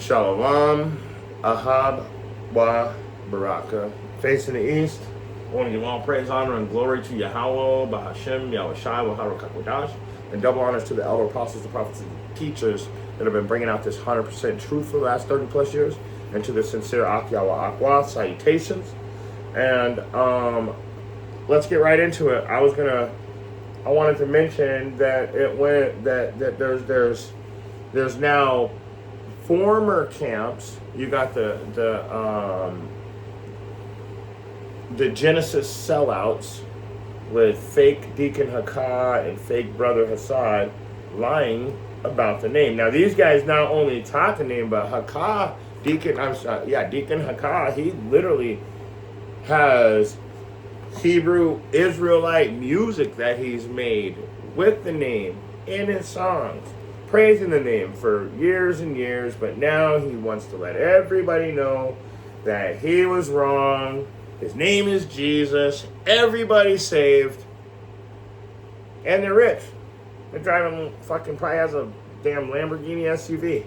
Shalom, Ahab, Wa, Baraka. Facing the east, I want to give all praise, honor, and glory to Yahweh, Bahashem, Yahushai, Waharokakodash, and double honors to the elder apostles, the prophets, and the teachers that have been bringing out this 100% truth for the last 30 plus years, and to the sincere Akyawa Akwa, salutations. And let's get right into it. I wanted to mention that there's now former camps. You got the Genesis sellouts with fake Deacon Hakah and fake Brother Hassad lying about the name. Now these guys not only taught the name, but Deacon Hakah, he literally has Hebrew Israelite music that he's made with the name in his songs, praising the name for years and years, but now he wants to let everybody know that he was wrong. His name is Jesus. Everybody's saved. And they're rich. They're driving probably has a damn Lamborghini SUV.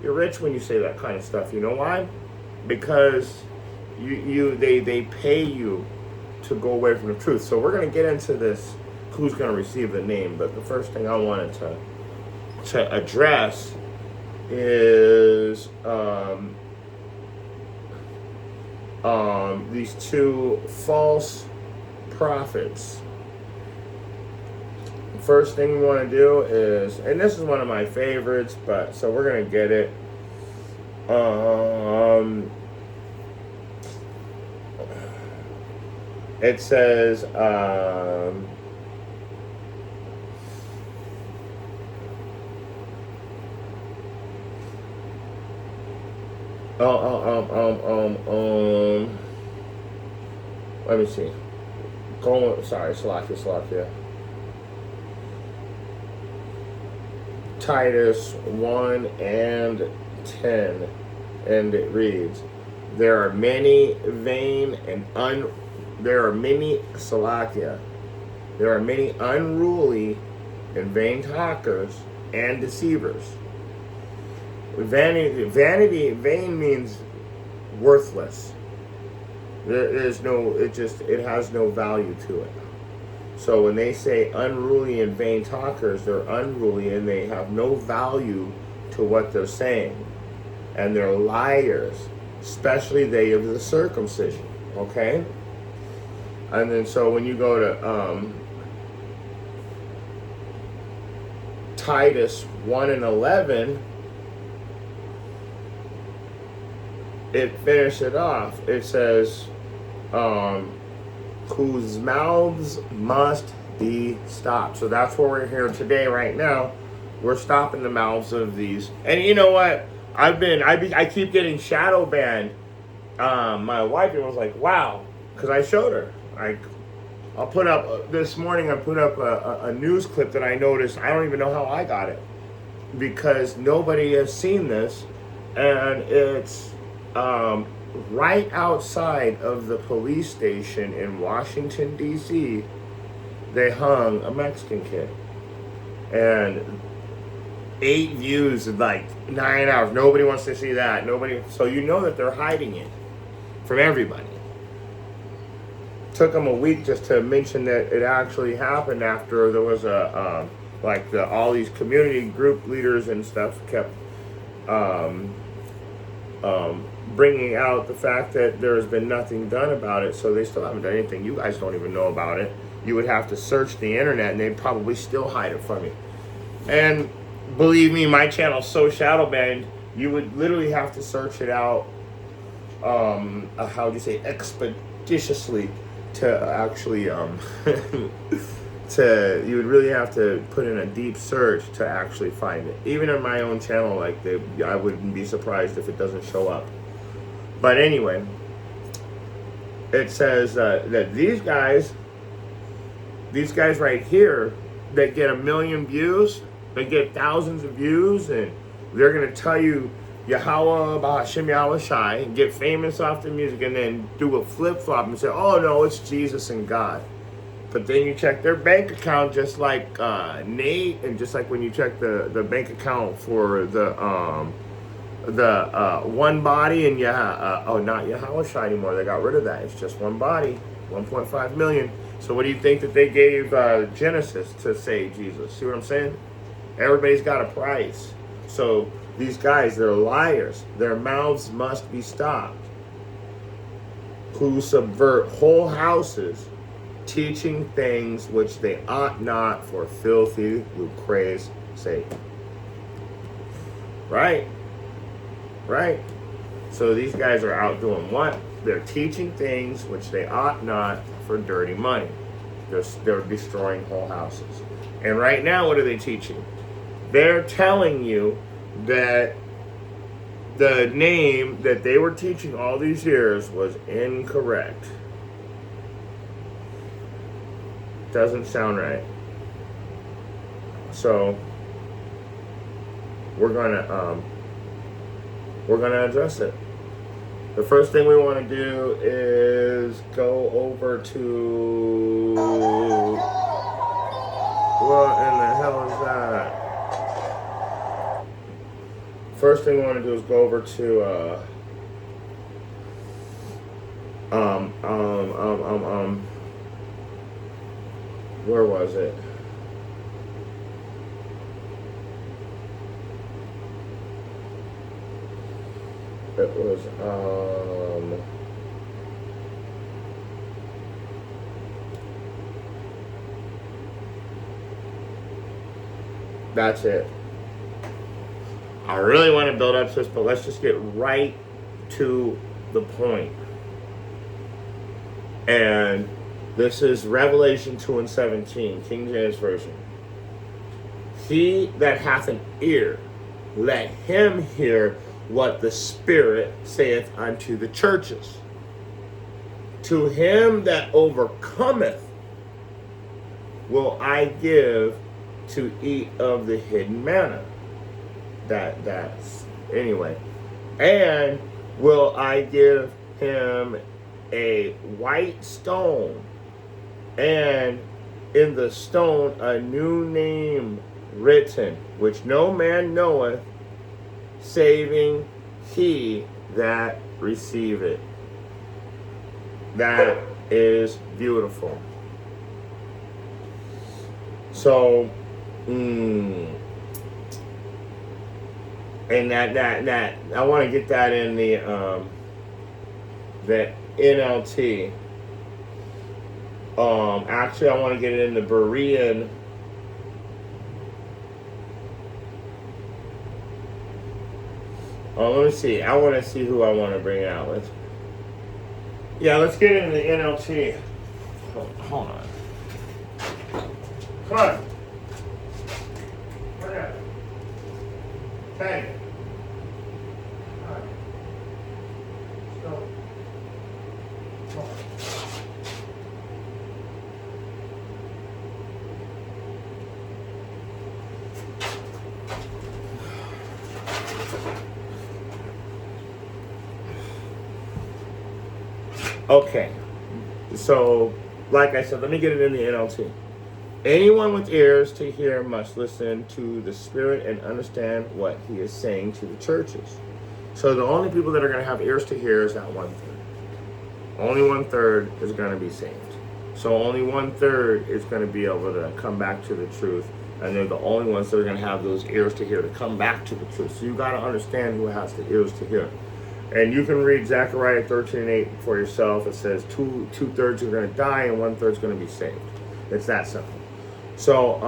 You're rich when you say that kind of stuff. You know why? Because they pay you to go away from the truth. So we're going to get into this, who's going to receive the name. But the first thing I wanted to address is these two false prophets. First thing we want to do is, and this is one of my favorites, but so we're going to get it. It says, let me see. Salakia. Titus 1 and 10, and it reads, there are many unruly and vain talkers and deceivers. Vain means worthless. It has no value to it. So when they say unruly and vain talkers, they're unruly and they have no value to what they're saying. And they're liars, especially they of the circumcision. Okay? And then so when you go to Titus 1 and 11, it finishes it off. It says, whose mouths must be stopped. So that's where we're here today, right now. We're stopping the mouths of these. And you know what? I keep getting shadow banned. My wife was like, wow, because I showed her. I'll put up, this morning I put up a news clip that I noticed. I don't even know how I got it, because nobody has seen this. And it's right outside of the police station in Washington, D.C., they hung a Mexican kid. And 8 views in like 9 hours. Nobody wants to see that. So you know that they're hiding it from everybody. Took them a week just to mention that it actually happened after there was all these community group leaders and stuff kept bringing out the fact that there's been nothing done about it, so they still haven't done anything. You guys don't even know about it. You would have to search the internet, and they'd probably still hide it from you. And believe me, my channel's so shadow banned, you would literally have to search it out, expeditiously to actually, you would really have to put in a deep search to actually find it. Even on my own channel, I wouldn't be surprised if it doesn't show up. But anyway, it says that these guys right here, that get 1 million views, they get thousands of views, and they're going to tell you Yahweh, Bahashem, Yahushai, and get famous off the music, and then do a flip-flop and say, oh no, it's Jesus and God. But then you check their bank account, just like Nate, and just like when you check the bank account for the one body, and not Yahushua anymore. They got rid of that. It's just one body, 1.5 million. So what do you think that they gave Genesis to say Jesus? See what I'm saying? Everybody's got a price. So these guys, they're liars. Their mouths must be stopped. Who subvert whole houses, teaching things which they ought not for filthy lucre's sake. Right? Right? So these guys are out doing what? They're teaching things which they ought not for dirty money. They're destroying whole houses. And right now, what are they teaching? They're telling you that the name that they were teaching all these years was incorrect. Doesn't sound right. So we're gonna address it. The first thing we want to do is go over to, what in the hell is that? First thing we want to do is go over to where was it? It was that's it. I really want to build up to this, but let's just get right to the point. And this is Revelation 2:17, King James Version. He that hath an ear, let him hear what the Spirit saith unto the churches. To him that overcometh will I give to eat of the hidden manna. That's anyway. And will I give him a white stone, and in the stone a new name written, which no man knoweth, saving he that receiveth. That is beautiful. So, and that I want to get that in the NLT. Actually, I want to get it in the Berean. Let me see. I want to see who I want to bring out. Let's get it in the NLT. Hold on. Come on. Come on. Hey. All right. Let's go. Come on. Okay, so like I said, let me get it in the NLT. Anyone with ears to hear must listen to the Spirit and understand what he is saying to the churches. So the only people that are going to have ears to hear is that 1/3. Only 1/3 is going to be saved. So only 1/3 is going to be able to come back to the truth, and they're the only ones that are going to have those ears to hear to come back to the truth. So you got to understand who has the ears to hear. And you can read Zechariah 13:8 for yourself. It says two-thirds are going to die and 1/3 is going to be saved. It's that simple. So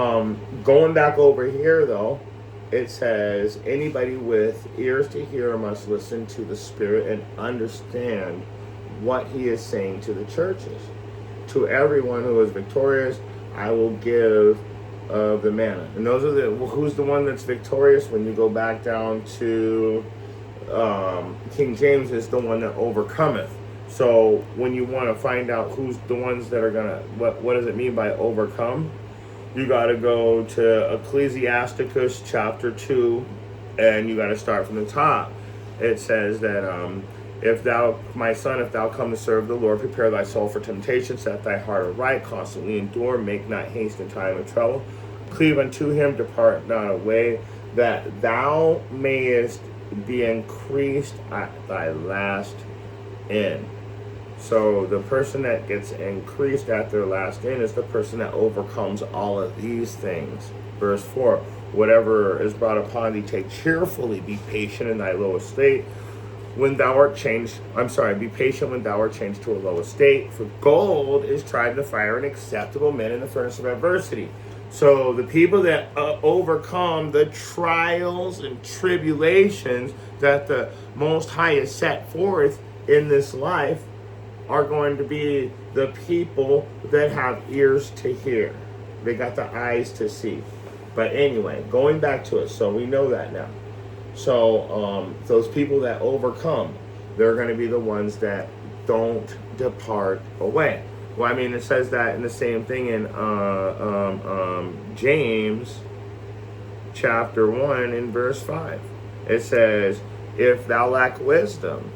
going back over here, though, it says anybody with ears to hear must listen to the Spirit and understand what he is saying to the churches. To everyone who is victorious, I will give of the manna. And those are who's the one that's victorious? When you go back down to King James, is the one that overcometh. So when you want to find out who's the ones that are gonna, what does it mean by overcome? You got to go to Ecclesiasticus chapter 2, and you got to start from the top. It says that if thou, my son, if thou come to serve the Lord, prepare thy soul for temptation, set thy heart aright, constantly endure, make not haste in time of trouble, cleave unto him, depart not away, that thou mayest be increased at thy last end. So the person that gets increased at their last end is the person that overcomes all of these things. Verse 4, whatever is brought upon thee, take cheerfully, be patient in thy low estate. When thou art changed, be patient when thou art changed to a low estate. For gold is tried in the fire, and acceptable men in the furnace of adversity. So the people that overcome the trials and tribulations that the Most High has set forth in this life are going to be the people that have ears to hear. They got the eyes to see. But anyway, going back to it, so we know that now. So those people that overcome, they're going to be the ones that don't depart away. Well, I mean, it says that in the same thing in James chapter 1 in verse 5. It says, if thou lack wisdom.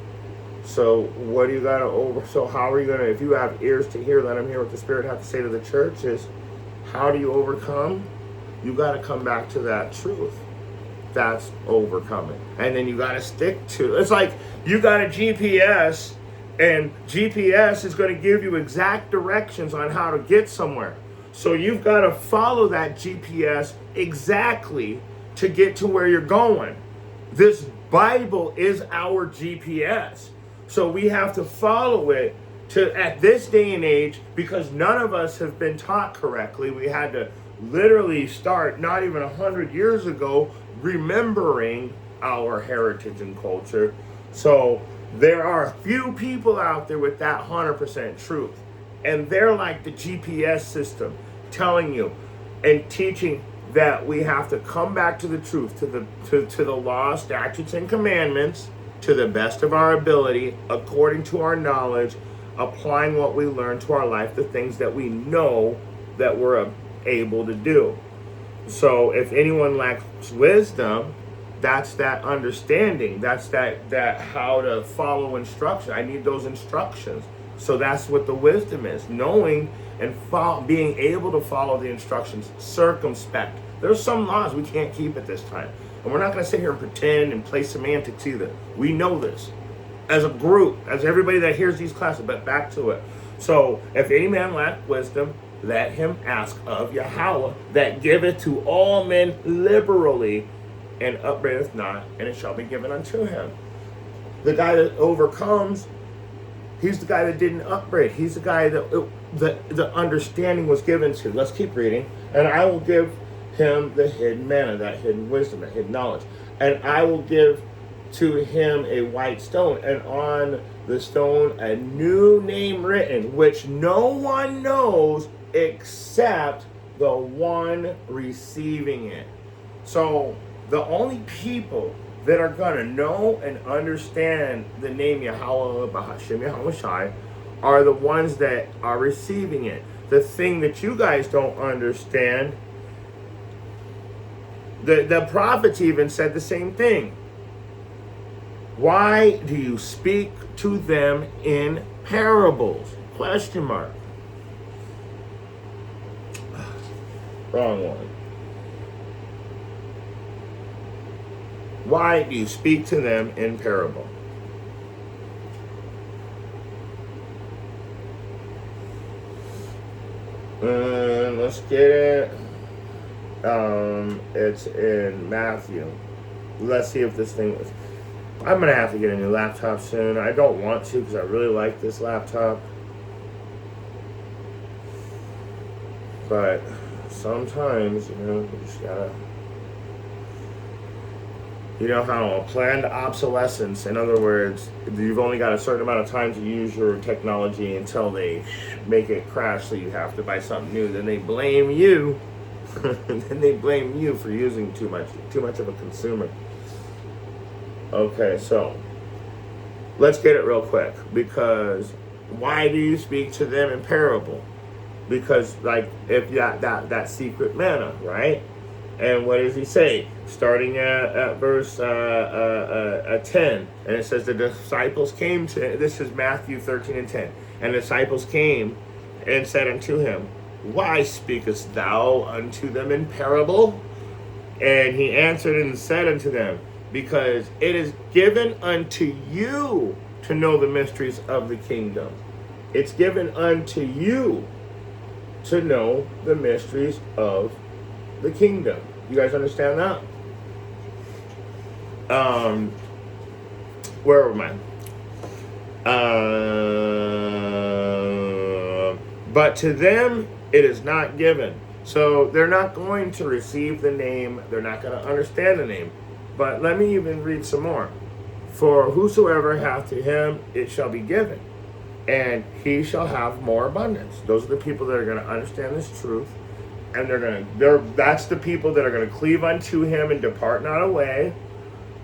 So what do you got to so how are you going to, if you have ears to hear, let them hear what the Spirit has to say to the churches. How do you overcome? You got to come back to that truth. That's overcoming. And then you got to stick to, it's like you got a GPS, and GPS is going to give you exact directions on how to get somewhere. So you've got to follow that GPS exactly to get to where you're going. This Bible is our GPS. So we have to follow it to at this day and age, because none of us have been taught correctly. We had to literally start not even 100 years ago remembering our heritage and culture. So there are a few people out there with that 100% truth, and they're like the GPS system telling you and teaching that we have to come back to the truth, to the law, statutes, and commandments to the best of our ability, according to our knowledge, applying what we learn to our life, the things that we know that we're able to do. So if anyone lacks wisdom, that's that understanding. That's that how to follow instruction. I need those instructions. So that's what the wisdom is. Knowing and being able to follow the instructions circumspect. There's some laws we can't keep at this time. And we're not going to sit here and pretend and play semantics either. We know this. As a group, as everybody that hears these classes, but back to it. So if any man lack wisdom, let him ask of Yahweh, that giveth to all men liberally, and upbraideth not, and it shall be given unto him. The guy that overcomes, he's the guy that didn't upbraid. He's the guy that the understanding was given to. Let's keep reading. And I will give him the hidden manna, that hidden wisdom, that hidden knowledge. And I will give to him a white stone, and on the stone a new name written, which no one knows except the one receiving it. So the only people that are going to know and understand the name Yahweh Bahashem Yahweh Shai are the ones that are receiving it. The thing that you guys don't understand, the prophets even said the same thing. Why do you speak to them in parables? Question mark. Wrong one. Why do you speak to them in parable? Let's get it. It's in Matthew. Let's see if this thing was. I'm gonna have to get a new laptop soon. I don't want to because I really like this laptop, but sometimes, you just gotta, how planned obsolescence, in other words, you've only got a certain amount of time to use your technology until they make it crash, so you have to buy something new. Then they blame you. Then they blame you for using too much of a consumer. Okay, so let's get it real quick, because why do you speak to them in parable? Because, like, if that secret manna, right? And what does he say? Starting at verse 10, and it says the disciples came to, this is Matthew 13 and 10, and the disciples came and said unto him, why speakest thou unto them in parable? And he answered and said unto them, because it is given unto you to know the mysteries of the kingdom. It's given unto you to know the mysteries of the kingdom. You guys understand that? Where am I? But to them it is not given. So they're not going to receive the name. They're not going to understand the name. But let me even read some more. For whosoever hath to him, it shall be given, and he shall have more abundance. Those are the people that are going to understand this truth, and that's the people that are going to cleave unto him and depart not away.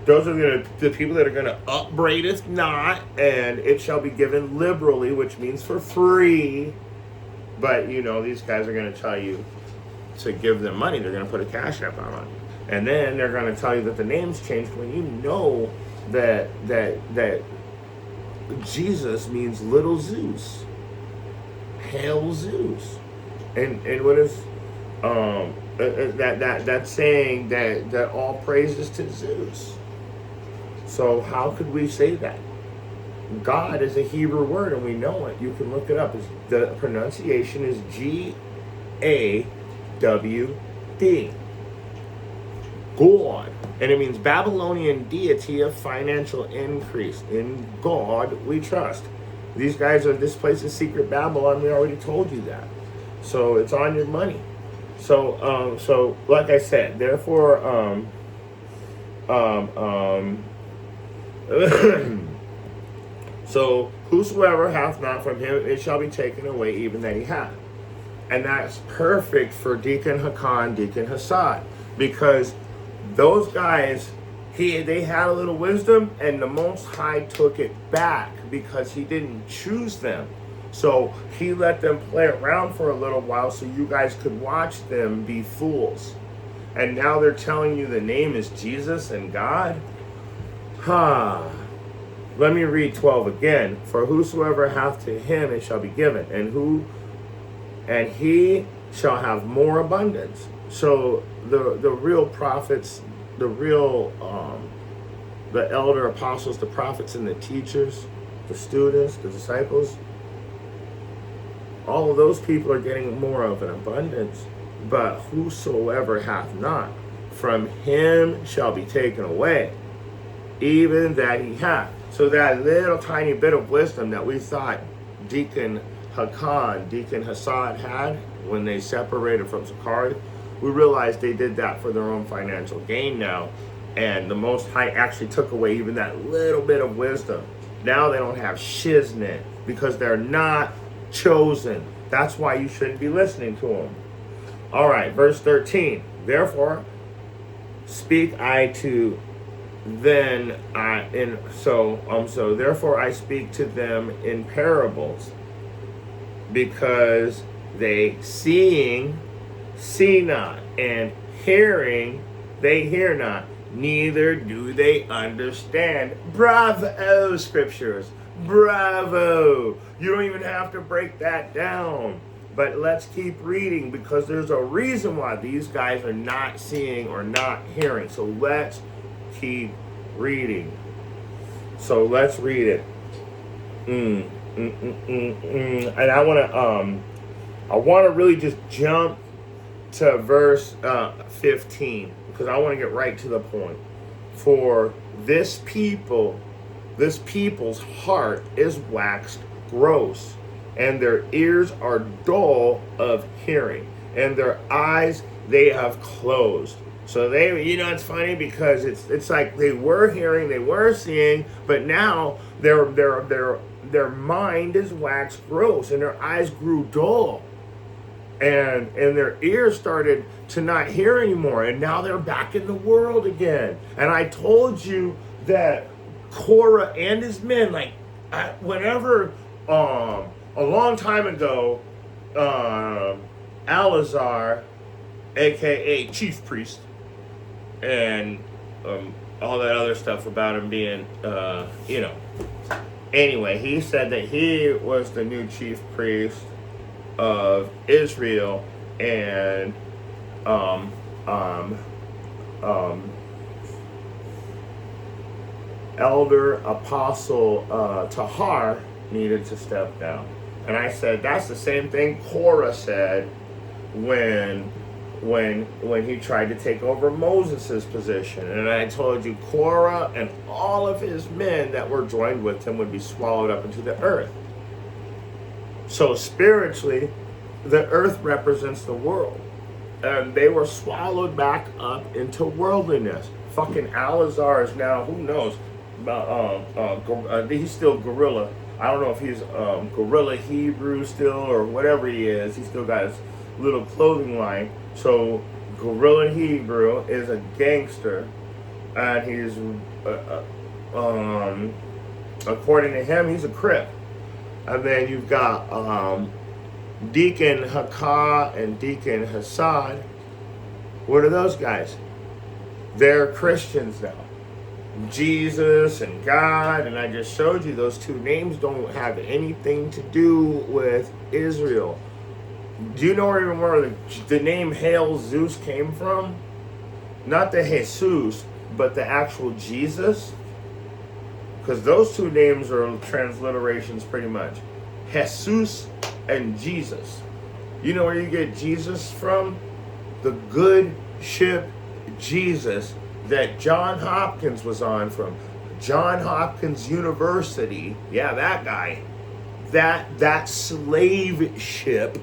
Those are the people that are going to upbraideth not, and it shall be given liberally, which means for free. But these guys are going to tell you to give them money. They're going to put a cash app on it, and then they're going to tell you that the name's changed when you know that Jesus means little Zeus, hail Zeus, and what is that saying that all praises to Zeus. So how could we say that? God is a Hebrew word, and we know it. You can look it up. The pronunciation is G-A-W-D. God. And it means Babylonian deity of financial increase. In God we trust. These guys this place is secret Babylon. We already told you that. So it's on your money. So like I said, therefore, so whosoever hath not from him, it shall be taken away even that he hath. And that's perfect for Deacon Hakan, Deacon Hassad, because those guys, they had a little wisdom, and the Most High took it back because he didn't choose them. So he let them play around for a little while so you guys could watch them be fools. And now they're telling you the name is Jesus and God? Let me read 12 again. For whosoever hath to him, it shall be given, and he shall have more abundance. So the real prophets, the real the elder apostles, the prophets and the teachers, the students, the disciples, all of those people are getting more of an abundance. But whosoever hath not, from him shall be taken away, even that he hath. So that little tiny bit of wisdom that we thought Deacon Hakan, Deacon Hassad had when they separated from Zachari, we realized they did that for their own financial gain now. And the Most High actually took away even that little bit of wisdom. Now they don't have shiznit because they're not chosen. That's why you shouldn't be listening to them. All right, verse 13. Therefore, speak I to them, therefore I speak to them in parables, because they seeing see not, and hearing they hear not, neither do they understand. Bravo, scriptures. Bravo. You don't even have to break that down. But let's keep reading, because there's a reason why these guys are not seeing or not hearing. So let's keep reading. So let's read it. And I want to really just jump to verse 15, because I want to get right to the point. For this people's heart is waxed gross, and their ears are dull of hearing, and their eyes they have closed. So it's funny, because it's like they were hearing, they were seeing, but now their mind is waxed gross, and their eyes grew dull, and their ears started to not hear anymore, and now they're back in the world again. And I told you that Korah and his men, whenever a long time ago, Eleazar, aka chief priest, and all that other stuff about him being, Anyway, he said that he was the new chief priest of Israel, and, elder apostle Tahar needed to step down. And I said, that's the same thing Korah said when he tried to take over Moses' position. And I told you Korah and all of his men that were joined with him would be swallowed up into the earth. So spiritually, the earth represents the world. And they were swallowed back up into worldliness. Fucking Alazar is now, who knows, he's still Gorilla. I don't know if he's Gorilla Hebrew still or whatever he is. He's still got his little clothing line. So Gorilla Hebrew is a gangster, and he's according to him, he's a Crip. And then you've got Deacon Hakah and Deacon Hassad. What are those guys? They're Christians now. Jesus and God, and I just showed you those two names don't have anything to do with Israel. Do you know even where the name Hail Zeus came from? Not the Jesus, but the actual Jesus. Because those two names are transliterations pretty much. Jesus and Jesus. You know where you get Jesus from? The good ship Jesus that John Hopkins was on from. John Hopkins University. Yeah, that guy. That slave ship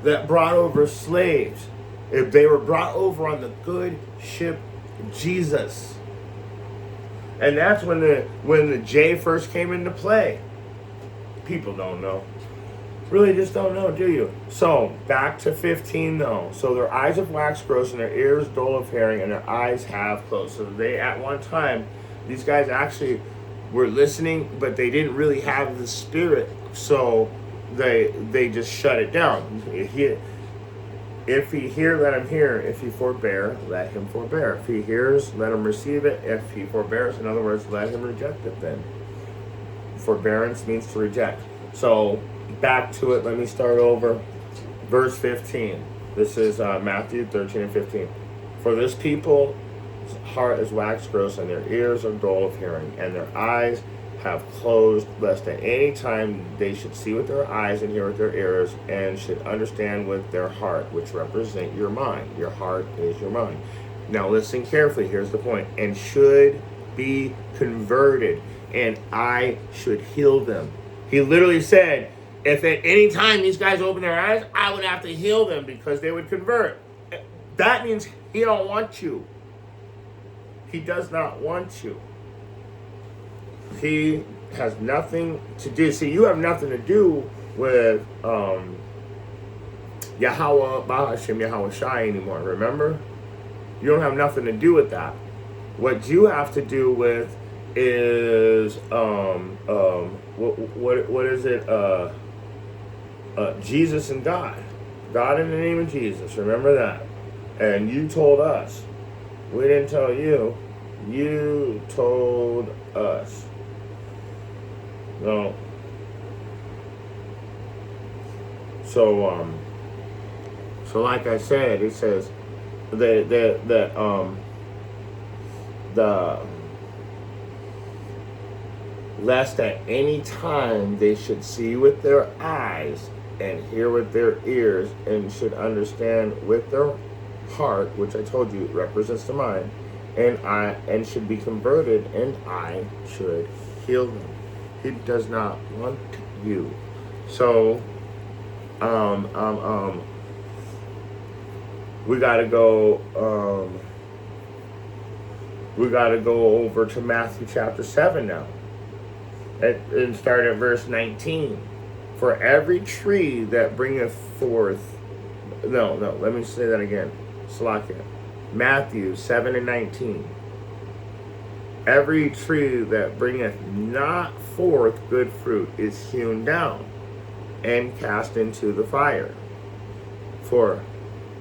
that brought over slaves. If they were brought over on the good ship Jesus. And that's when the J first came into play. People don't know. Really just don't know, do you? So, back to 15 though. So their eyes have waxed gross and their ears dull of hearing and their eyes have closed. So they, at one time, these guys actually were listening, but they didn't really have the spirit. So they just shut it down. If he hear, let him hear. If he forbear, let him forbear. If he hears, let him receive it. If he forbears, in other words, let him reject it then. Forbearance means to reject. So, back to it. Let me start over. Verse 15. This is Matthew 13 and 15. For this people's heart is waxed gross, and their ears are dull of hearing, and their eyes have closed, lest at any time they should see with their eyes and hear with their ears, and should understand with their heart, which represent your mind. Your heart is your mind. Now listen carefully. Here's the point. And should be converted, and I should heal them. He literally said, if at any time these guys open their eyes, I would have to heal them because they would convert. That means he don't want you. He does not want you. He has nothing to do. See, you have nothing to do with Yahweh Bahashim Yahweh Shai anymore. Remember? You don't have nothing to do with that. What you have to do with is what is it? Jesus and God. God in the name of Jesus. Remember that. And you told us. We didn't tell you. You told us. No. So like I said, it says the lest at any time they should see with their eyes and hear with their ears and should understand with their heart, which I told you represents the mind, and should be converted, and I should heal them. He does not want you. So we gotta go over to Matthew chapter 7 now. And start at verse 19. For every tree that bringeth forth... No, let me say that again. Salakia. Matthew 7 and 19. Every tree that bringeth not forth good fruit is hewn down and cast into the fire.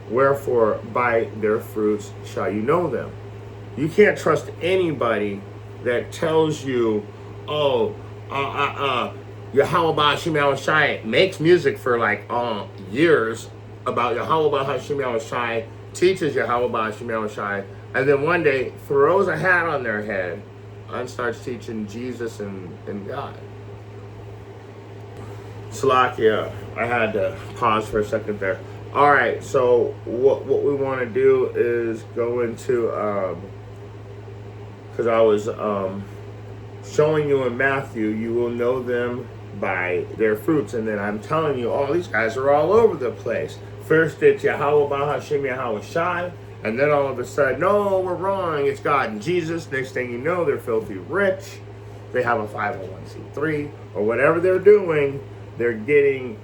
Wherefore by their fruits shall you know them. You can't trust anybody that tells you, Yahweh Hashem Shai makes music for like years about Yahweh Hashem Shai, teaches Yahweh Hashem Shai, and then one day throws a hat on their head, and starts teaching Jesus and God. Salakia, I had to pause for a second there. All right, so what we want to do is go into because I was showing you in Matthew, you will know them by their fruits, and then I'm telling you, oh, these guys are all over the place. First it's Yahweh Bahashim Yahweh Shai, and then all of a sudden, no, we're wrong, it's God and Jesus. Next thing you know, they're filthy rich. They have a 501c3 or whatever they're doing. They're getting,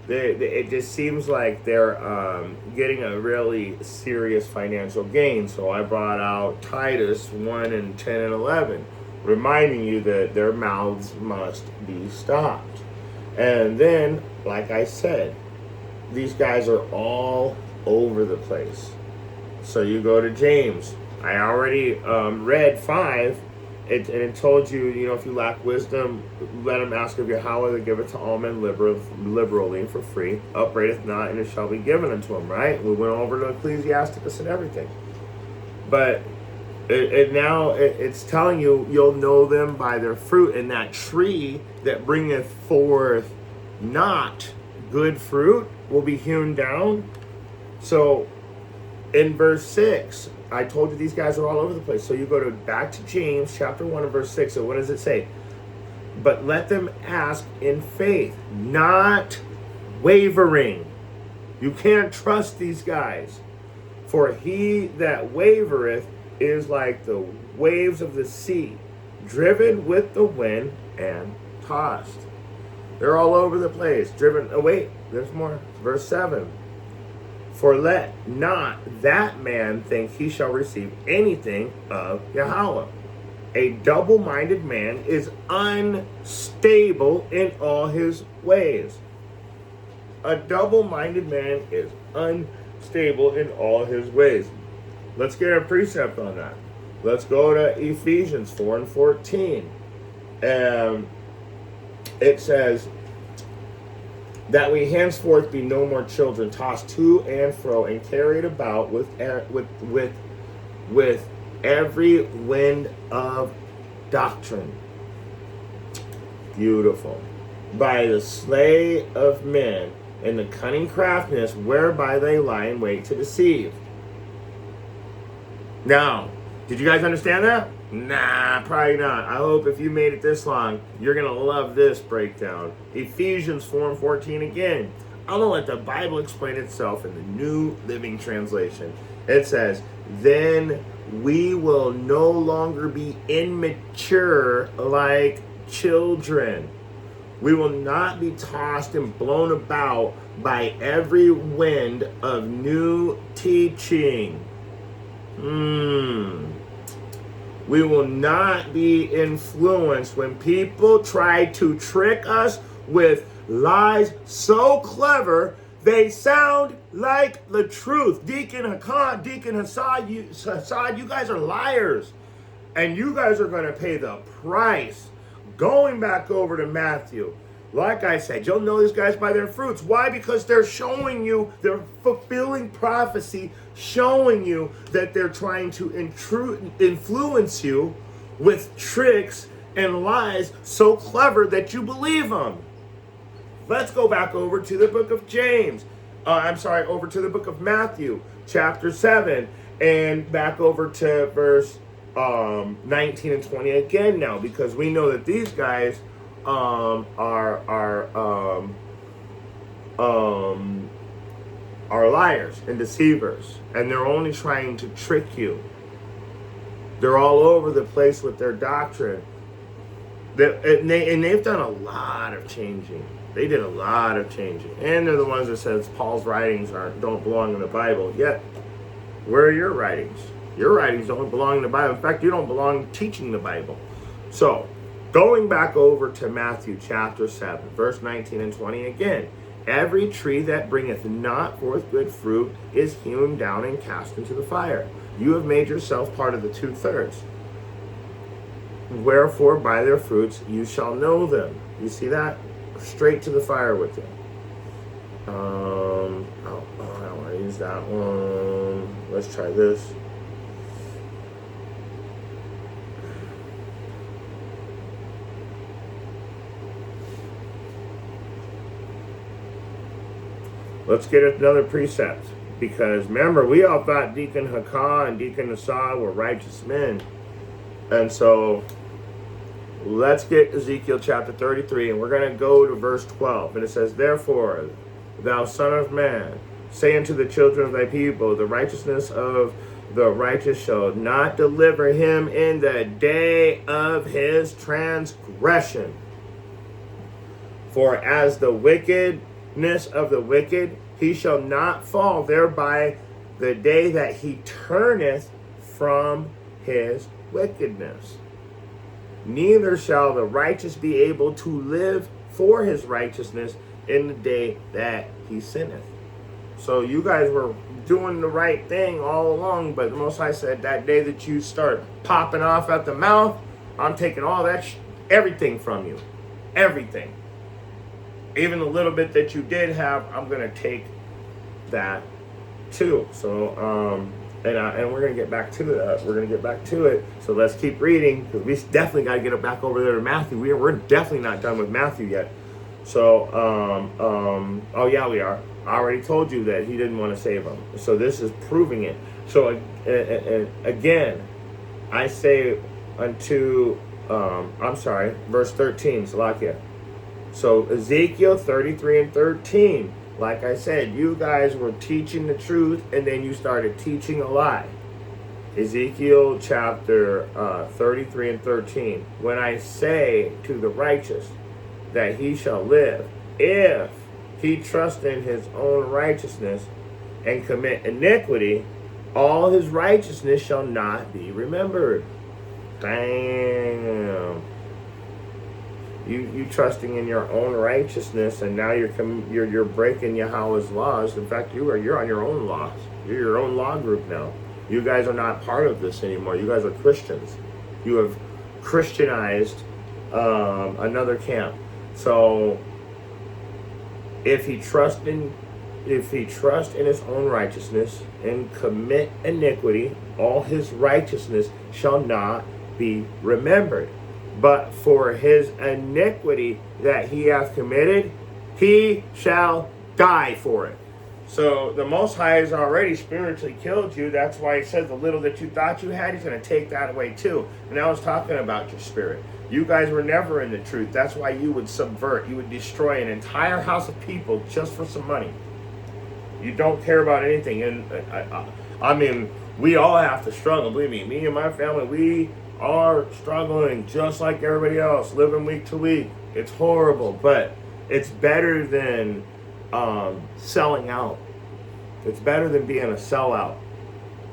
it just seems like they're getting a really serious financial gain. So I brought out Titus 1 and 10 and 11, reminding you that their mouths must be stopped. And then, like I said, these guys are all over the place. So you go to James. I already read 5. It told you, if you lack wisdom, let him ask of Yahweh to give it to all men liberally and for free. Upbraideth not, and it shall be given unto him, right? We went over to Ecclesiasticus and everything. But it's telling you, you'll know them by their fruit, and that tree that bringeth forth not good fruit will be hewn down. So in verse 6, I told you these guys are all over the place. So you go back to James chapter 1 and verse 6. So what does it say? But let them ask in faith, not wavering. You can't trust these guys. For he that wavereth is like the waves of the sea, driven with the wind and tossed. They're all over the place. Driven. Oh, wait, there's more. Verse 7. For let not that man think he shall receive anything of Yahweh. A double-minded man is unstable in all his ways. A double-minded man is unstable in all his ways. Let's get a precept on that. Let's go to Ephesians 4 and 14. It says, that we henceforth be no more children, tossed to and fro and carried about with every wind of doctrine. Beautiful. By the slay of men and the cunning craftiness whereby they lie in wait to deceive. Now, did you guys understand that? Nah, probably not. I hope if you made it this long, you're going to love this breakdown. Ephesians 4 and 14 again. I'm going to let the Bible explain itself in the New Living Translation. It says, then we will no longer be immature like children. We will not be tossed and blown about by every wind of new teaching. We will not be influenced when people try to trick us with lies so clever they sound like the truth. Deacon Hakan, Deacon Hassad, you guys are liars. And you guys are going to pay the price. Going back over to Matthew, like I said, you'll know these guys by their fruits. Why? Because they're showing you, they're fulfilling prophecy, showing you that they're trying to influence you with tricks and lies so clever that you believe them. Let's go back over to the book of James. Over to the book of Matthew, chapter 7, and back over to verse 19 and 20 again now, because we know that these guys are liars and deceivers, and they're only trying to trick you. They're all over the place with their doctrine. They've done a lot of changing. They did a lot of changing, and they're the ones that says Paul's writings don't belong in the Bible. Yet, where are your writings? Your writings don't belong in the Bible. In fact, you don't belong teaching the Bible. So, going back over to Matthew chapter 7, verse 19 and 20 again. Every tree that bringeth not forth good fruit is hewn down and cast into the fire. You have made yourself part of the 2/3. Wherefore, by their fruits you shall know them. You see that? Straight to the fire with them. I don't want to use that one. Let's try this. Let's get another precept. Because remember, we all thought Deacon Hakah and Deacon Asad were righteous men. And so let's get Ezekiel chapter 33, and we're going to go to verse 12. And it says, Therefore, thou son of man, say unto the children of thy people, the righteousness of the righteous shall not deliver him in the day of his transgression. For as the wickedness of the wicked, he shall not fall thereby the day that he turneth from his wickedness. Neither shall the righteous be able to live for his righteousness in the day that he sinneth. So you guys were doing the right thing all along, but the Most High said that day that you start popping off at the mouth, I'm taking all that, everything from you. Everything. Even the little bit that you did have, I'm going to take that too. So, and we're going to get back to that. We're going to get back to it. So let's keep reading, because we definitely got to get it back over there to Matthew. We're definitely not done with Matthew yet. So, oh yeah, we are. I already told you that he didn't want to save them. So this is proving it. So again, I say unto, verse 13, Salakia. So Ezekiel 33 and 13, like I said, you guys were teaching the truth and then you started teaching a lie. Ezekiel chapter 33 and 13, when I say to the righteous that he shall live, if he trust in his own righteousness and commit iniquity, all his righteousness shall not be remembered. Damn. You trusting in your own righteousness, and now you're breaking Yahweh's laws. In fact, you're on your own laws. You're your own law group now. You guys are not part of this anymore. You guys are Christians. You have Christianized another camp. So if he trust in his own righteousness and commit iniquity, all his righteousness shall not be remembered. But for his iniquity that he hath committed, he shall die for it. So the Most High has already spiritually killed you. That's why he says the little that you thought you had, he's going to take that away too. And I was talking about your spirit. You guys were never in the truth. That's why you would subvert. You would destroy an entire house of people just for some money. You don't care about anything. And I mean, we all have to struggle. Believe me, me and my family, we are struggling just like everybody else, living week to week. It's horrible, but it's better than selling out. It's better than being a sellout.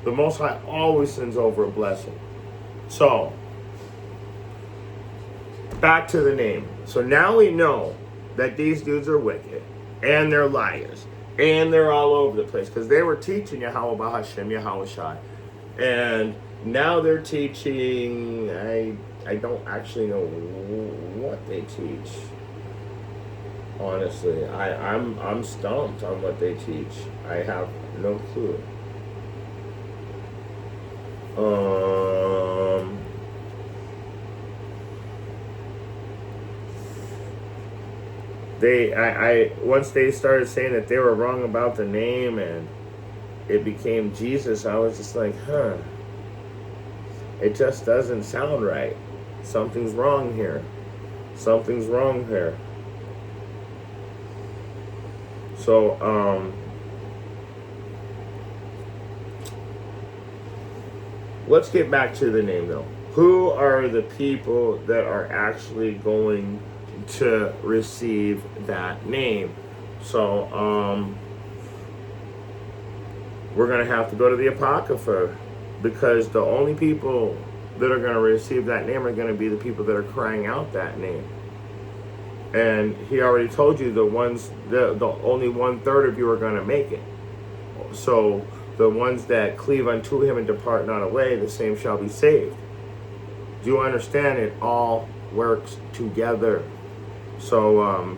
The Most High always sends over a blessing. So, back to the name. So now we know that these dudes are wicked, and they're liars, and they're all over the place, because they were teaching Yahweh Bahashem, Yahweh Shai. And now they're teaching, I don't actually know what they teach. Honestly, I'm stumped on what they teach. I have no clue. Once they started saying that they were wrong about the name and it became Jesus, I was just like, it just doesn't sound right. Something's wrong here. Something's wrong here. So, let's get back to the name though. Who are the people that are actually going to receive that name? So, we're going to have to go to the Apocrypha, because the only people that are going to receive that name are going to be the people that are crying out that name. And he already told you the only 1/3 of you are going to make it. So the ones that cleave unto him and depart not away, the same shall be saved. Do you understand? It all works together. So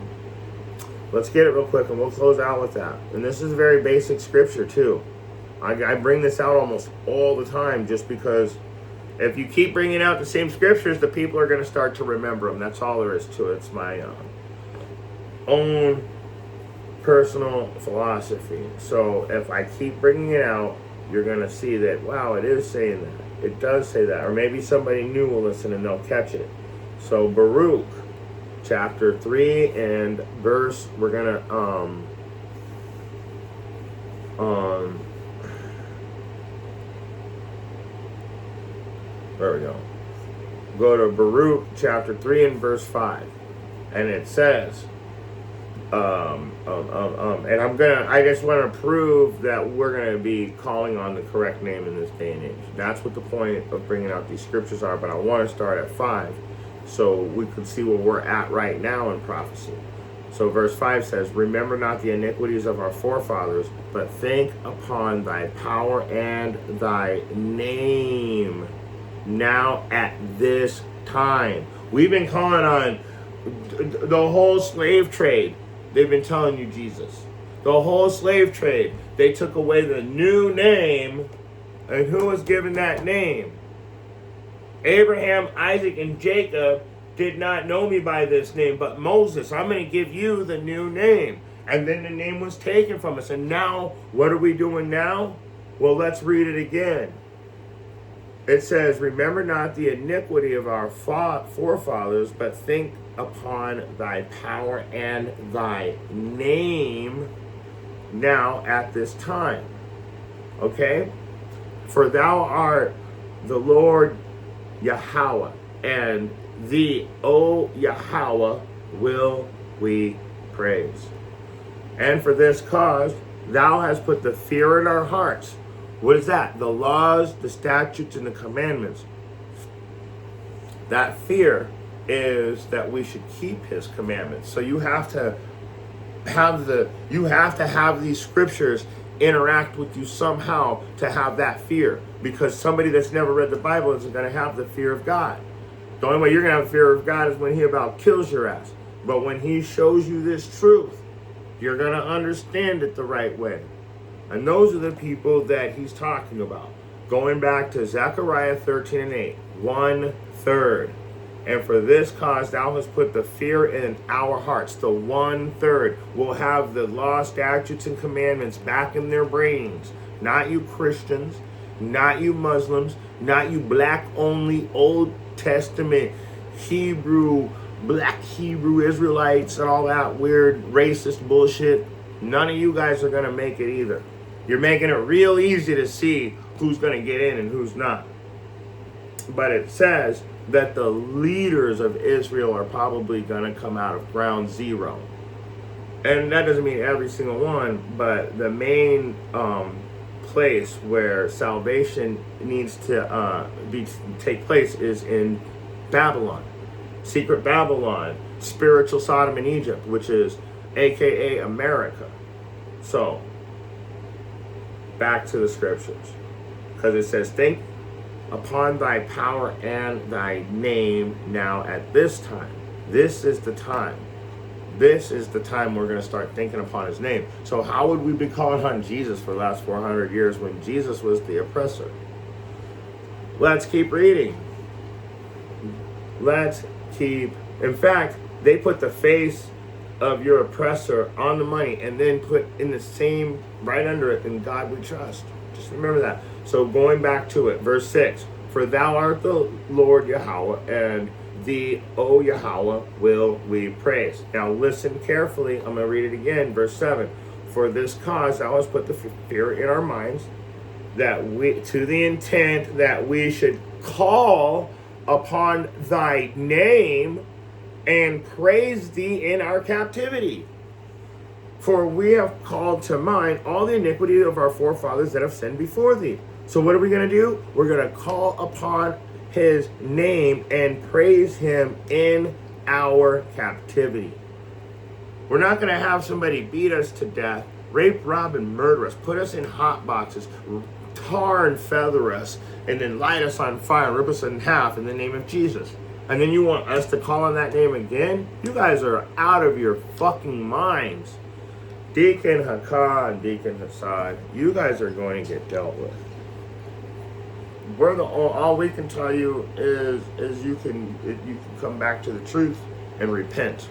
let's get it real quick and we'll close out with that. And this is very basic scripture too. I bring this out almost all the time, just because if you keep bringing out the same scriptures, the people are going to start to remember them. That's all there is to it. It's my own personal philosophy. So if I keep bringing it out, you're going to see that, wow, it is saying that. It does say that. Or maybe somebody new will listen and they'll catch it. So Baruch, chapter 3 and verse, we're going to, there we go. Go to Baruch, chapter 3 and verse 5. And it says, and I just want to prove that we're going to be calling on the correct name in this day and age. That's what the point of bringing out these scriptures are, but I want to start at 5 so we can see where we're at right now in prophecy. So verse 5 says, remember not the iniquities of our forefathers, but think upon thy power and thy name now at this time. We've been calling on the whole slave trade. They've been telling you Jesus. The whole slave trade. They took away the new name. And who was given that name? Abraham, Isaac, and Jacob did not know me by this name, but Moses. I'm going to give you the new name. And then the name was taken from us. And now, what are we doing now? Well, let's read it again. It says, remember not the iniquity of our forefathers, but think upon thy power and thy name now at this time. Okay? For thou art the Lord Yahweh, and thee, O Yahweh, will we praise. And for this cause, thou hast put the fear in our hearts. What is that? The laws, the statutes, and the commandments. That fear is that we should keep his commandments. So you have to have these scriptures interact with you somehow to have that fear. Because somebody that's never read the Bible isn't going to have the fear of God. The only way you're going to have fear of God is when he about kills your ass. But when he shows you this truth, you're going to understand it the right way. And those are the people that he's talking about. Going back to Zechariah 13 and 8. 1/3. And for this cause thou hast put the fear in our hearts. The 1/3 will have the law, statutes, and commandments back in their brains. Not you Christians, not you Muslims, not you black only Old Testament Hebrew, black Hebrew Israelites and all that weird racist bullshit. None of you guys are going to make it either. You're making it real easy to see who's going to get in and who's not. But it says that the leaders of Israel are probably going to come out of ground zero. And that doesn't mean every single one, but the main place where salvation needs to take place is in Babylon. Secret Babylon, spiritual Sodom and Egypt, which is aka America. So, back to the scriptures. Because it says, think upon thy power and thy name now at this time. This is the time. This is the time we're going to start thinking upon his name. So how would we be calling on Jesus for the last 400 years when Jesus was the oppressor? Let's keep reading. Let's keep. In fact, they put the face of your oppressor on the money and then put in the same, right under it, in God we trust. Just remember that. So going back to it, verse 6. For thou art the Lord Yahweh, and thee, O Yahweh, will we praise. Now listen carefully. I'm going to read it again. Verse 7. For this cause thou hast put the fear in our minds, that we, to the intent that we should call upon thy name and praise thee in our captivity. For we have called to mind all the iniquity of our forefathers that have sinned before thee. So what are we going to do? We're going to call upon his name and praise him in our captivity. We're not going to have somebody beat us to death, rape, rob, and murder us, put us in hot boxes, tar and feather us, and then light us on fire, rip us in half in the name of Jesus. And then you want us to call on that name again? You guys are out of your fucking minds. Deacon Hakah and Deacon Hassad, you guys are going to get dealt with. All we can tell you is you can come back to the truth and repent.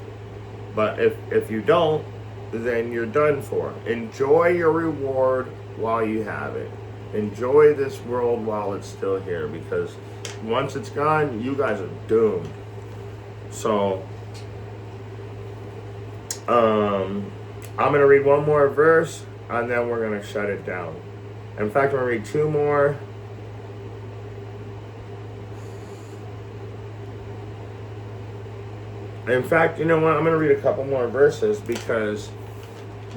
But if you don't, then you're done for. Enjoy your reward while you have it. Enjoy this world while it's still here, because once it's gone, you guys are doomed. So, I'm going to read one more verse, and then we're going to shut it down. In fact, I'm going to read two more. In fact, you know what? I'm going to read a couple more verses, because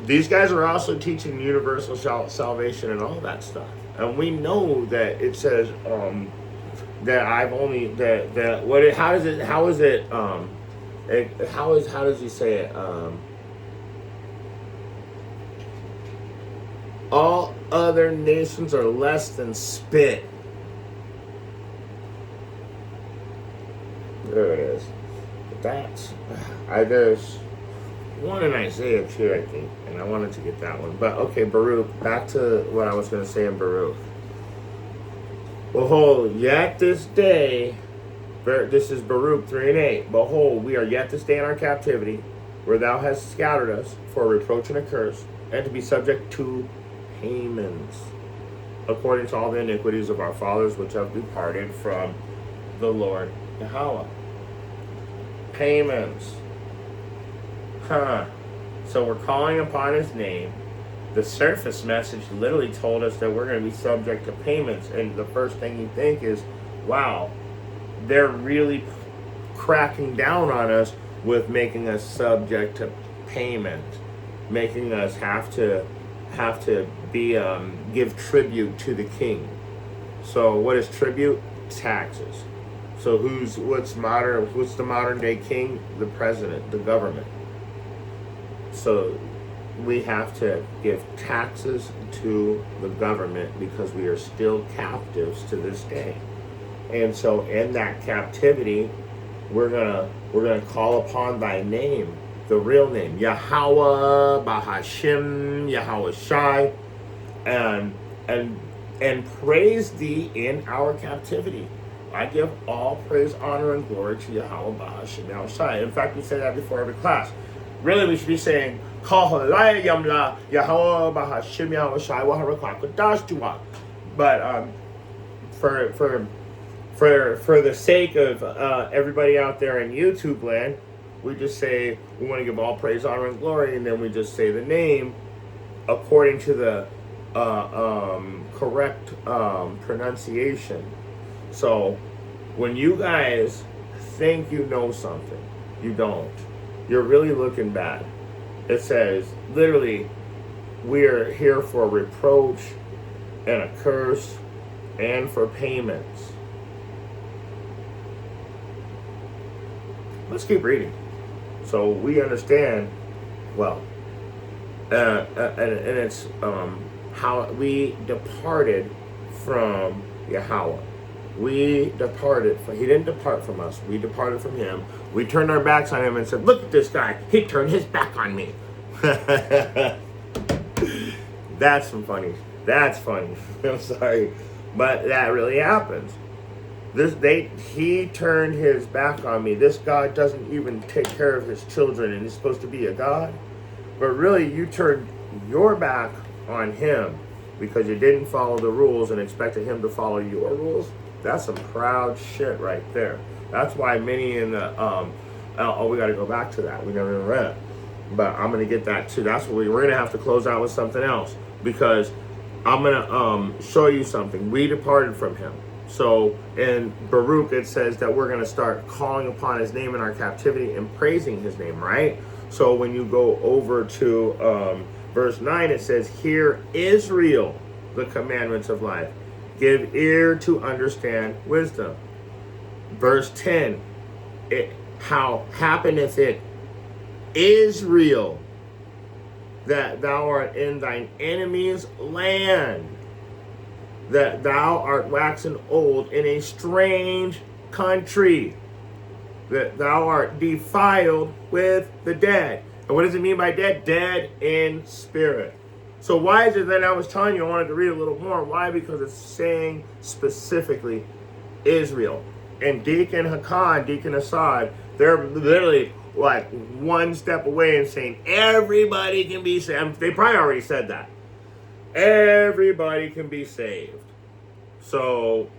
these guys are also teaching universal salvation and all that stuff. And we know that it says that I've only that what it, how does it how is it how does he say it all other nations are less than spit. There it is. That's there's one in Isaiah too, I think, and I wanted to get that one. But okay, Baruch. Back to what I was going to say in Baruch. Behold, yet this day, this is Baruch 3:8. Behold, we are yet this day in our captivity, where thou hast scattered us for a reproach and a curse, and to be subject to payments, according to all the iniquities of our fathers which have departed from the Lord Yahweh. Payments. So we're calling upon his name. The surface message literally told us that we're going to be subject to payments. And the first thing you think is, wow, they're really cracking down on us with making us subject to payment, making us have to be give tribute to the king. So what is tribute? Taxes. So what's the modern day king? The president, the government. So we have to give taxes to the government because we are still captives to this day. And so in that captivity, we're gonna call upon thy name, the real name, Yahweh, Bahashim, Yahweh Shai, and praise thee in our captivity. I give all praise, honor, and glory to Yahweh, Bahashim, Yahweh Shai. In fact, we say that before every class. Really, we should be saying, but for the sake of everybody out there in YouTube land, we just say we want to give all praise, honor, and glory, and then we just say the name according to the correct pronunciation. So when you guys think you know something, you don't. You're really looking bad. It says, literally, we're here for reproach and a curse and for payments. Let's keep reading. So we understand, well, and it's how we departed from Yahweh. We departed from, he didn't depart from us. We departed from him. We turned our backs on him and said, look at this guy. He turned his back on me. That's funny. That's funny. I'm sorry. But that really happens. He turned his back on me. This God doesn't even take care of his children, and he's supposed to be a God. But really, you turned your back on him because you didn't follow the rules and expected him to follow your rules. That's some proud shit right there. That's why many in the we got to go back to that. We never even read it, but I'm gonna get that too. That's what we're gonna have to close out with something else, because I'm gonna show you something. We departed from him. So in Baruch it says that we're gonna start calling upon his name in our captivity and praising his name, right? So when you go over to verse 9, it says, "Hear Israel, the commandments of life. Give ear to understand wisdom." Verse 10, how happeneth it, Israel, that thou art in thine enemy's land, that thou art waxen old in a strange country, that thou art defiled with the dead. And what does it mean by dead? Dead in spirit. So why is it that I was telling you I wanted to read a little more? Why? Because it's saying specifically Israel. And Deacon Hakan, Deacon Assad, they're literally like one step away and saying everybody can be saved. They probably already said that. Everybody can be saved. So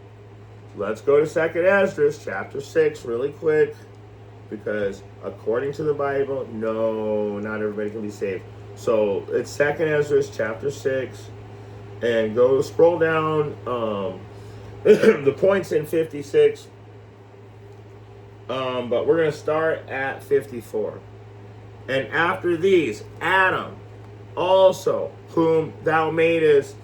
let's go to 2nd Esdras chapter 6 really quick, because according to the Bible, no, not everybody can be saved. So it's 2nd Esdras chapter 6, and go scroll down. The point's in 56, but we're going to start at 54. And after these, Adam also, whom thou madest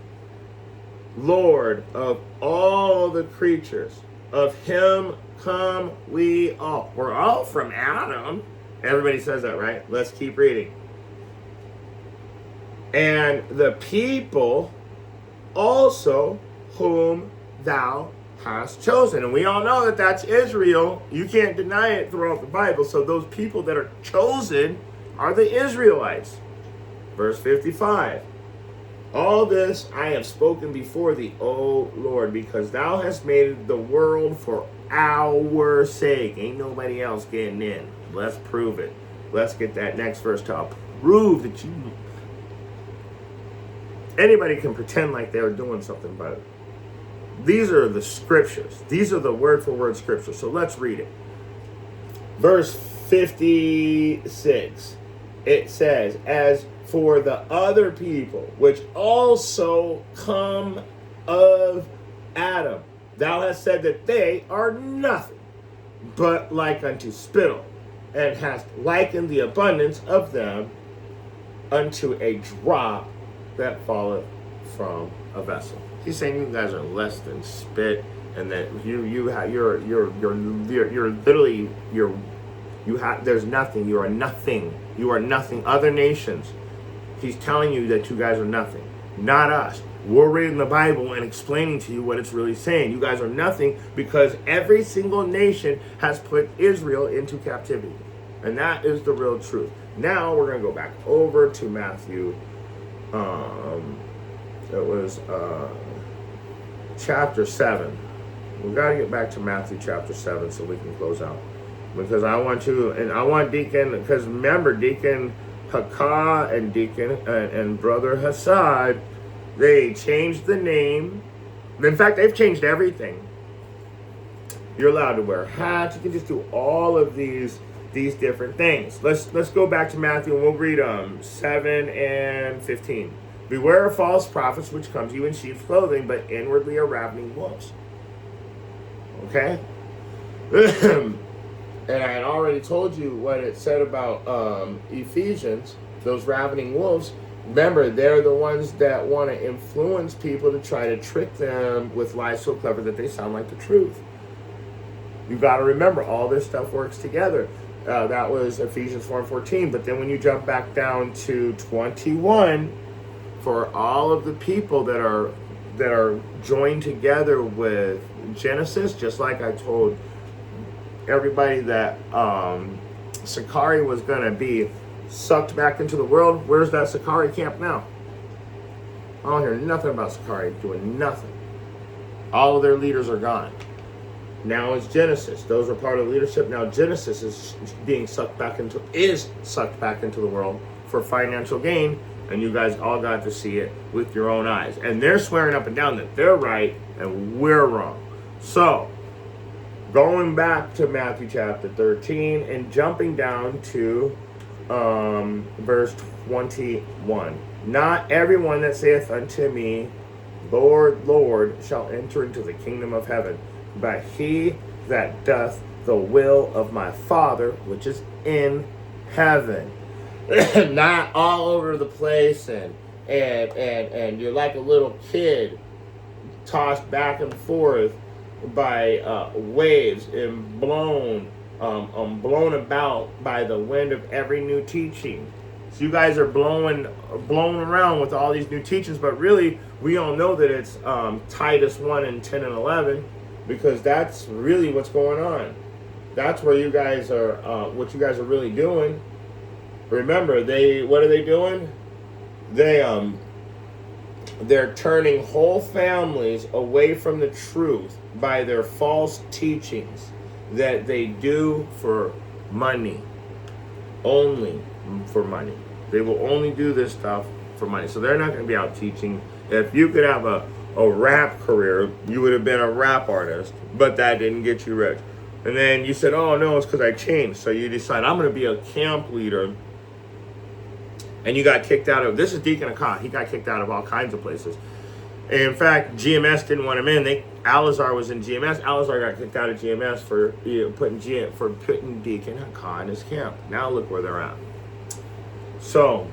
Lord of all the creatures, of him come we all. We're all from Adam. Everybody says that, right? Let's keep reading. And the people also whom thou hast chosen. And we all know that that's Israel. You can't deny it throughout the Bible. So those people that are chosen are the Israelites. Verse 55. All this I have spoken before thee, O Lord, because thou hast made the world for our sake. Ain't nobody else getting in. Let's prove it. Let's get that next verse to prove that you... Anybody can pretend like they're doing something, but these are the scriptures. These are the word-for-word scriptures. So let's read it. Verse 56. It says, as for the other people, which also come of Adam, thou hast said that they are nothing, but like unto spittle, and hast likened the abundance of them unto a drop that falleth from a vessel. He's saying you guys are less than spit, and that you're literally there's nothing. You are nothing. You are nothing. Other nations, he's telling you that you guys are nothing. Not us. We're reading the Bible and explaining to you what it's really saying. You guys are nothing because every single nation has put Israel into captivity. And that is the real truth. Now we're going to go back over to Matthew. It was chapter 7. We got to get back to Matthew chapter 7 so we can close out. Because I want to, and I want Deacon, because remember, Deacon Hakah and Deacon and Brother Hassad, they changed the name. In fact, they've changed everything. You're allowed to wear hats. You can just do all of these different things. Let's go back to Matthew, and we'll read 7 and 15. Beware of false prophets, which come to you in sheep's clothing, but inwardly are ravening wolves. Okay? And I had already told you what it said about Ephesians, those ravening wolves. Remember, they're the ones that want to influence people to try to trick them with lies so clever that they sound like the truth. You got to remember, all this stuff works together. That was Ephesians 4:14. But then when you jump back down to 21, for all of the people that are joined together with Genesis, just like I told everybody that Sakari was going to be sucked back into the world. Where's that Sakari camp now? I don't hear nothing about Sakari doing nothing. All of their leaders are gone. Now it's Genesis. Those are part of leadership. Now Genesis is sucked back into the world for financial gain, and you guys all got to see it with your own eyes. And they're swearing up and down that they're right and we're wrong. So, going back to Matthew chapter 13 and jumping down to verse 21. Not everyone that saith unto me, Lord, Lord, shall enter into the kingdom of heaven, but he that doth the will of my Father which is in heaven. Not all over the place and you're like a little kid tossed back and forth by waves and blown about by the wind of every new teaching. So you guys are blown around with all these new teachings, but really we all know that it's Titus 1 and 10 and 11, because that's really what's going on. That's where you guys are, what you guys are really doing. Remember, what are they doing? They're turning whole families away from the truth by their false teachings that they do for money. only for money. They will only do this stuff for money. So they're not going to be out teaching. If you could have a rap career, you would have been a rap artist, but that didn't get you rich. And then you said, oh no, it's because I changed. So you decide, I'm going to be a camp leader. And you got kicked out of, this is Deacon Akah. He got kicked out of all kinds of places. And in fact, GMS didn't want him in. Alazar was in GMS. Alazar got kicked out of GMS for putting Deacon Akah in his camp. Now look where they're at. So,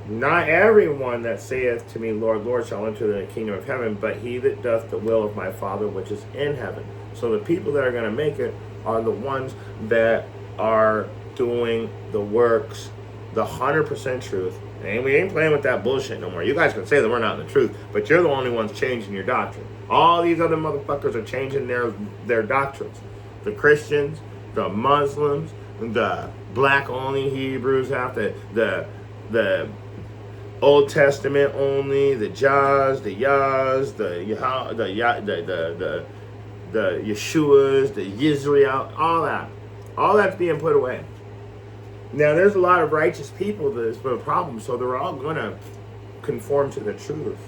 not everyone that saith to me, Lord, Lord, shall enter the kingdom of heaven, but he that doth the will of my Father which is in heaven. So the people that are going to make it are the ones that are doing the works, the 100% truth. And we ain't playing with that bullshit no more. You guys can say that we're not in the truth, but you're the only ones changing your doctrine. All these other motherfuckers are changing their doctrines. The Christians, the Muslims, the black-only Hebrews, the Old Testament only, the Jahs, the Yahs, the Yeshuas, the Yisrael, all that. All that's being put away. Now, there's a lot of righteous people that's been a problem, so they're all going to conform to the truth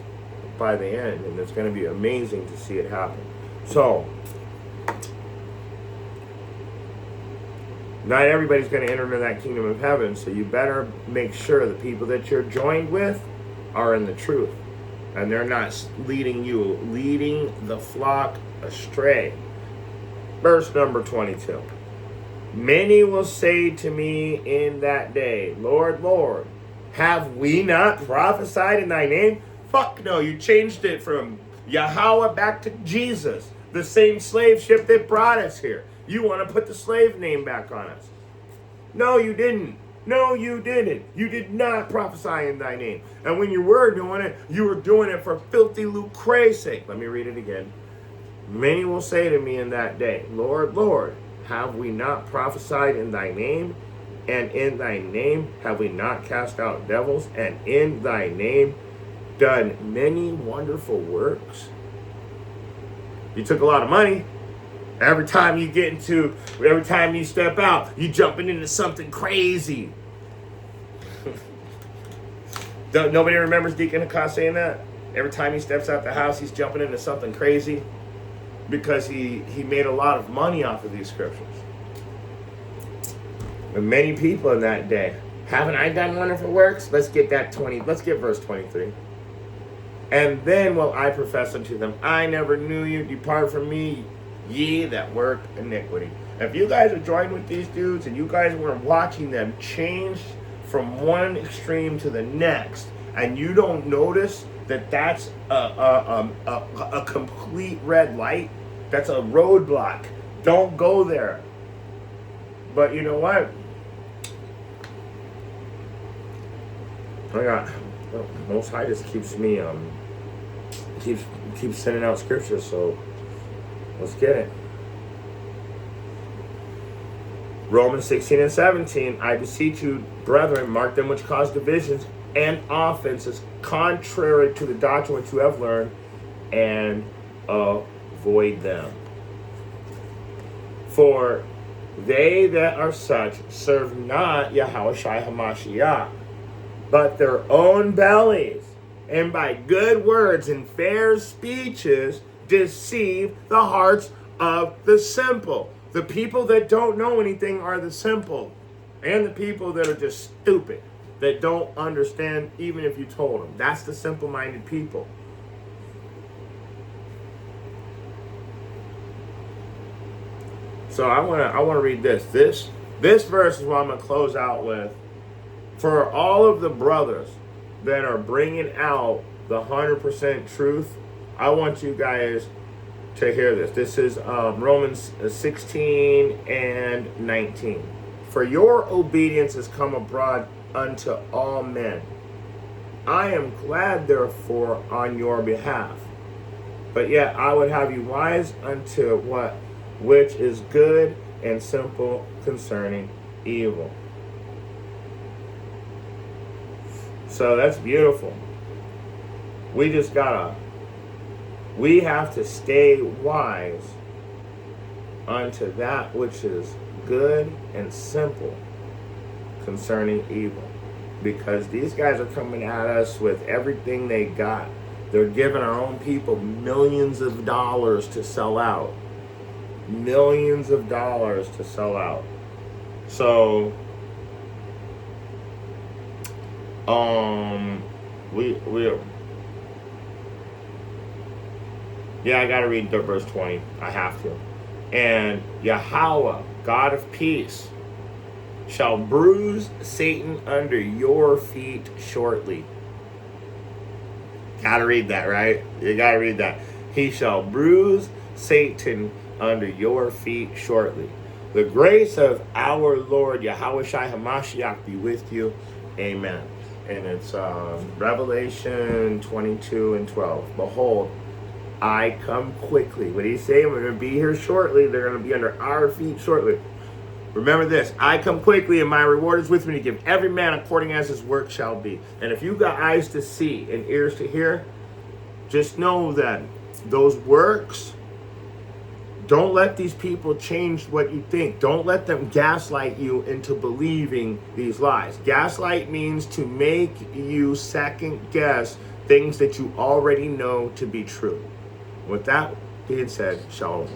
by the end, and it's going to be amazing to see it happen. So, not everybody's going to enter into that kingdom of heaven, so you better make sure the people that you're joined with are in the truth, and they're not leading the flock astray. Verse number 22. Many will say to me in that day, Lord, Lord, have we not prophesied in thy name? Fuck no, you changed it from Yahweh back to Jesus, the same slave ship that brought us here. You want to put the slave name back on us. No, you didn't. No, you didn't. You did not prophesy in thy name. And when you were doing it, you were doing it for filthy lucre's sake. Let me read it again. Many will say to me in that day, Lord, Lord, have we not prophesied in thy name? And in thy name have we not cast out devils? And in thy name done many wonderful works? You took a lot of money. Every time you step out, you jumping into something crazy. Nobody remembers Deacon Akah saying that? Every time he steps out the house, he's jumping into something crazy because he made a lot of money off of these scriptures. And many people in that day, haven't I done wonderful works? Let's get verse 23. And then will I profess unto them, I never knew you, depart from me, ye that work iniquity. If you guys are joined with these dudes and you guys were watching them change from one extreme to the next, and you don't notice that that's a complete red light, that's a roadblock. Don't go there. But you know what? Most High just keeps me keeps sending out scriptures, so let's get it. Romans 16 and 17, I beseech you, brethren, mark them which cause divisions and offenses contrary to the doctrine which you have learned, and avoid them. For they that are such serve not Yahushua HaMashiach, but their own bellies, and by good words and fair speeches deceive the hearts of the simple. The people that don't know anything are the simple, and the people that are just stupid, that don't understand even if you told them. That's the simple-minded people. So I want to read this. This verse is what I'm going to close out with. For all of the brothers that are bringing out the 100% truth, I want you guys to hear this. This is Romans 16 and 19. For your obedience has come abroad unto all men. I am glad, therefore, on your behalf. But yet I would have you wise unto what? Which is good and simple concerning evil. So that's beautiful. We have to stay wise unto that which is good and simple concerning evil. Because these guys are coming at us with everything they got. They're giving our own people millions of dollars to sell out. Millions of dollars to sell out. So, I gotta read the verse 20. I have to. And Yahweh, God of peace, shall bruise Satan under your feet shortly. Gotta read that, right? You gotta read that. He shall bruise Satan under your feet shortly. The grace of our Lord Yahweh Shai HaMashiach be with you. Amen. And it's Revelation 22 and 12. Behold, I come quickly. What did he say? We're going to be here shortly. They're going to be under our feet shortly. Remember this. I come quickly, and my reward is with me to give every man according as his work shall be. And if you've got eyes to see and ears to hear, just know that those works, don't let these people change what you think. Don't let them gaslight you into believing these lies. Gaslight means to make you second guess things that you already know to be true. With that being said, shalom.